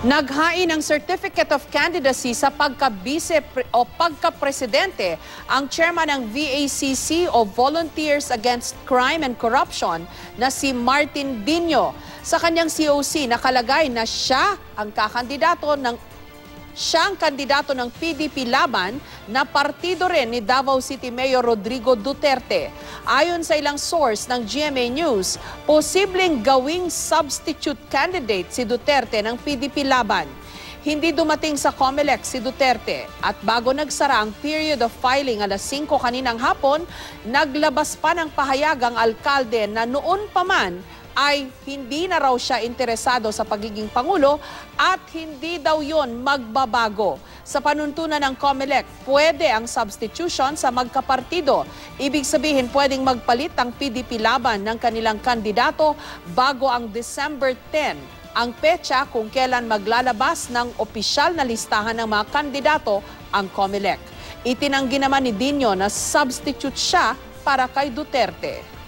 Naghain ng Certificate of Candidacy sa pagka-presidente ang chairman ng VACC o Volunteers Against Crime and Corruption na si Martin Dino. Sa kanyang COC nakalagay na siya ang kandidato ng PDP laban na partido rin ni Davao City Mayor Rodrigo Duterte. Ayon sa ilang source ng GMA News, posibleng gawing substitute candidate si Duterte ng PDP laban. Hindi dumating sa COMELEC si Duterte at bago nagsara ang period of filing alas 5 kaninang hapon, naglabas pa ng pahayag ang alkalde na noon pa man ay hindi na raw siya interesado sa pagiging Pangulo at hindi daw yon magbabago. Sa panuntunan ng COMELEC, pwede ang substitution sa magkapartido. Ibig sabihin, pwedeng magpalit ang PDP laban ng kanilang kandidato bago ang December 10, ang petsa kung kailan maglalabas ng opisyal na listahan ng mga kandidato ang COMELEC. Itinanggi naman ni Dino na substitute siya para kay Duterte.